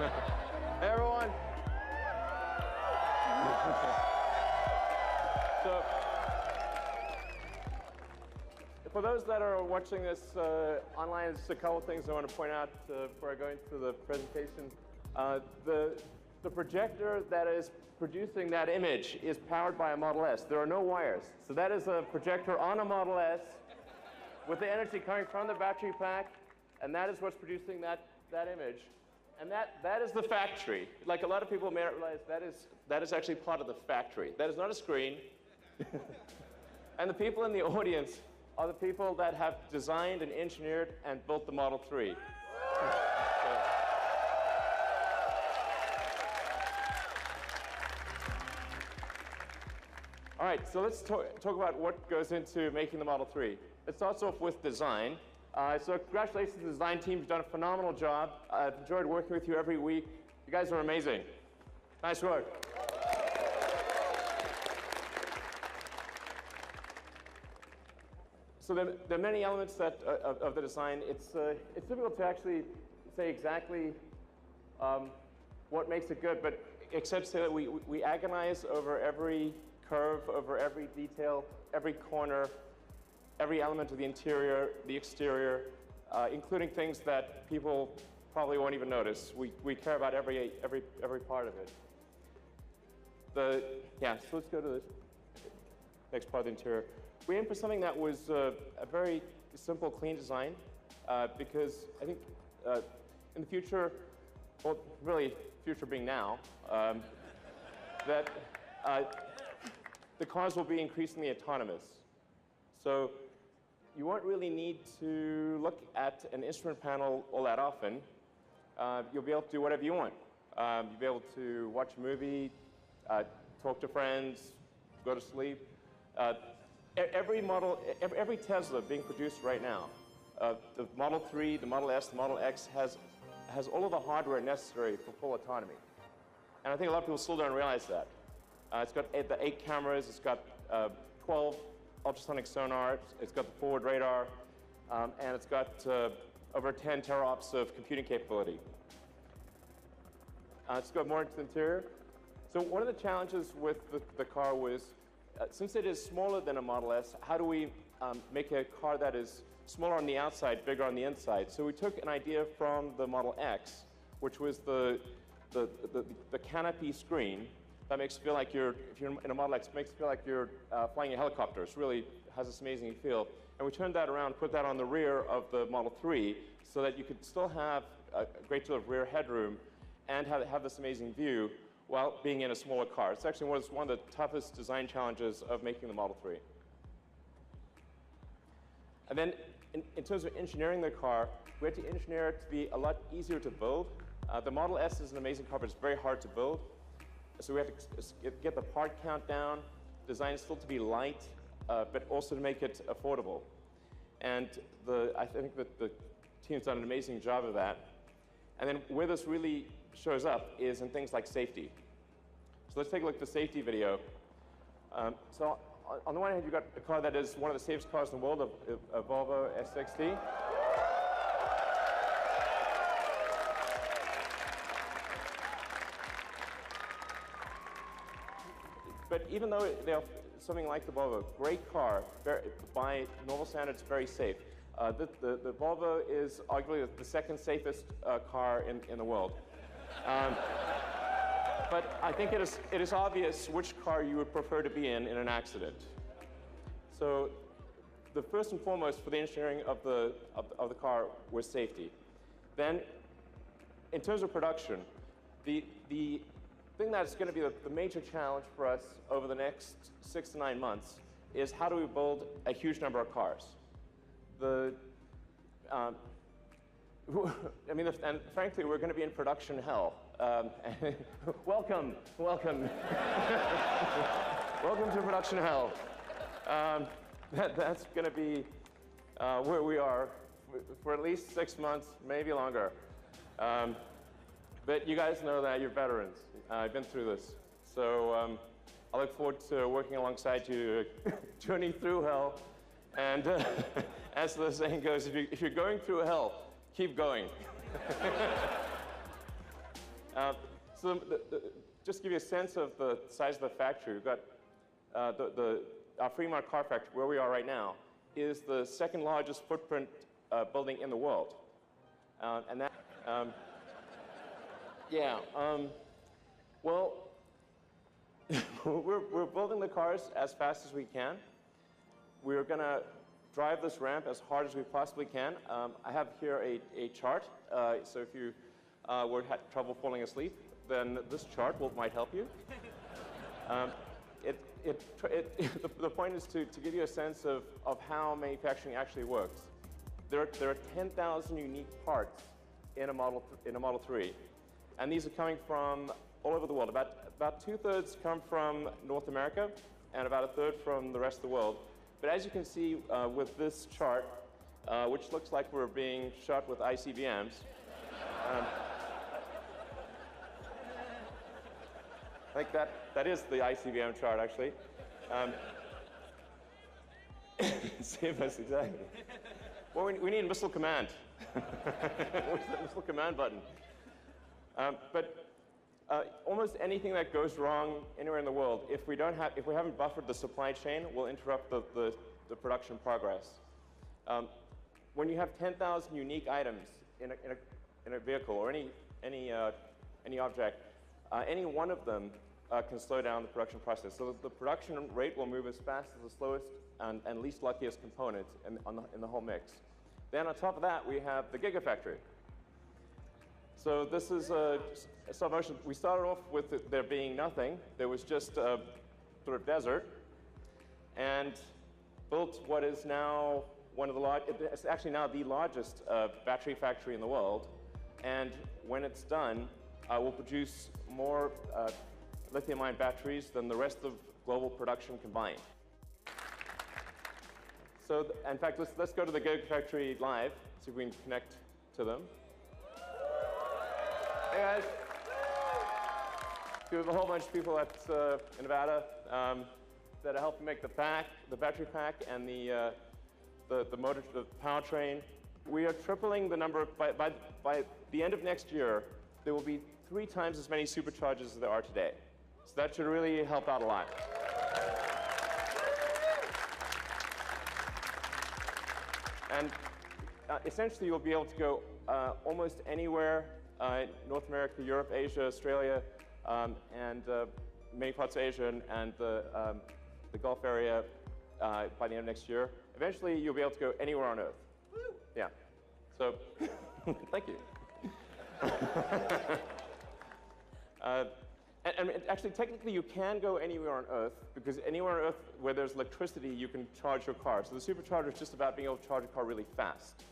Hey, everyone. So, for those that are watching this online, there's a couple of things I want to point out before I go into the presentation. The projector that is producing that image is powered by a Model S. There are no wires. So that is a projector on a Model S with the energy coming from the battery pack, and that is what's producing that image. And that is the factory. Like a lot of people may not realize, that is actually part of the factory. That is not a screen. And the people in the audience are the people that have designed and engineered and built the Model 3. All right, so let's talk about what goes into making the Model 3. It starts off with design. So congratulations to the design team. You've done a phenomenal job. I've enjoyed working with you every week. You guys are amazing. Nice work. So there are many elements of the design. It's difficult to actually say exactly what makes it good, but except to say that we agonize over every curve, over every detail, every corner, every element of the interior, the exterior, including things that people probably won't even notice. We care about every part of it. So let's go to the next part of the interior. We aimed for something that was a very simple, clean design, because I think in the future, well, really, future being now, that the cars will be increasingly autonomous. So you won't really need to look at an instrument panel all that often. You'll be able to do whatever you want. You'll be able to watch a movie, talk to friends, go to sleep. Every Tesla being produced right now, the Model 3, the Model S, the Model X has all of the hardware necessary for full autonomy. And I think a lot of people still don't realize that. It's got the 8 cameras, it's got 12 ultrasonic sonars, it's got the forward radar, and it's got over 10 teraops of computing capability. Let's go more into the interior. So one of the challenges with the car was, since it is smaller than a Model S, how do we make a car that is smaller on the outside, bigger on the inside? So we took an idea from the Model X, which was the canopy screen that makes you feel like if you're in a Model X, it makes you feel like you're flying a helicopter. It really has this amazing feel. And we turned that around, put that on the rear of the Model 3 so that you could still have a great deal of rear headroom and have this amazing view while being in a smaller car. It's actually one of the toughest design challenges of making the Model 3. And then in terms of engineering the car, we had to engineer it to be a lot easier to build. The Model S is an amazing car, but it's very hard to build. So we had to get the part count down, design it still to be light, but also to make it affordable. And I think that the team's done an amazing job of that. And then where this really shows up is in things like safety. So let's take a look at the safety video. So on the one hand, you've got a car that is one of the safest cars in the world, a Volvo S60. But even though they're something like the Volvo, great car, by normal standards, very safe. The Volvo is arguably the second safest car in the world. But I think it is obvious which car you would prefer to be in an accident. So the first and foremost for the engineering of the car was safety. Then, in terms of production, the thing that's going to be the major challenge for us over the next 6 to 9 months is how do we build a huge number of cars. And frankly, we're going to be in production hell. Welcome. Welcome to production hell. That's going to be where we are for at least 6 months, maybe longer. But you guys know that you're veterans. I've been through this. So I look forward to working alongside you, journey through hell. And as the saying goes, if you're going through hell, keep going. So just to give you a sense of the size of the factory, we've got our Fremont car factory, where we are right now, is the second largest footprint building in the world. And that, yeah, well, we're building the cars as fast as we can. We're going to drive this ramp as hard as we possibly can. I have here a chart, so if you had trouble falling asleep, then this chart might help you. The point is to give you a sense of how manufacturing actually works. There are 10,000 unique parts in a Model 3, and these are coming from all over the world. About 2/3 come from North America, and about 1/3 from the rest of the world. But as you can see with this chart, which looks like we're being shot with ICBMs, I think that is the ICBM chart, actually. Save us, exactly. Well, we need missile command. Where's the missile command button? But almost anything that goes wrong anywhere in the world, if we haven't buffered the supply chain, will interrupt the production progress. When you have 10,000 unique items in a vehicle or any object, any one of them can slow down the production process. So the production rate will move as fast as the slowest and least luckiest component in the whole mix. Then on top of that, we have the Gigafactory. So this is stop motion. We started off with there being nothing. There was just a sort of desert, and built what is now it's actually now the largest battery factory in the world. And when it's done, will produce more lithium-ion batteries than the rest of global production combined. So, in fact, let's go to the Gigafactory live, see if we can connect to them. Hey guys. We have a whole bunch of people in Nevada that are helping make the battery pack, and the motor, the powertrain. We are tripling the number by the end of next year. There will be 3 times as many superchargers as there are today. So that should really help out a lot. And essentially, you'll be able to go almost anywhere in North America, Europe, Asia, Australia, and many parts of Asia and the Gulf area by the end of next year. Eventually, you'll be able to go anywhere on Earth. Yeah. So, thank you. And actually, technically, you can go anywhere on Earth, because anywhere on Earth where there's electricity, you can charge your car. So the supercharger is just about being able to charge a car really fast.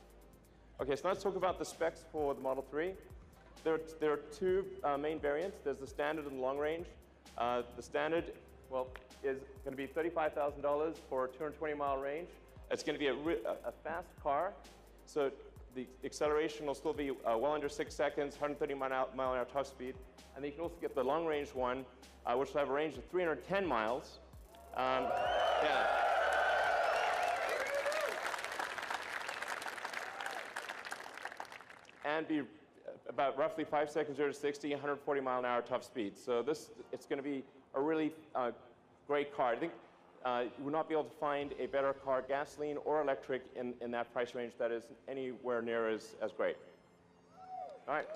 Okay, so let's talk about the specs for the Model 3. There are 2 main variants. There's the standard and the long range. The standard, well, is going to be $35,000 for a 220-mile range. It's going to be a fast car. So the acceleration will still be well under 6 seconds, 130 mile an hour top speed. And then you can also get the long range one, which will have a range of 310 miles. Yeah. And be about roughly 5 seconds 0 to 60, 140 mile an hour top speed. So it's going to be a really great car. I think you will not be able to find a better car, gasoline or electric, in that price range that is anywhere near as great. All right.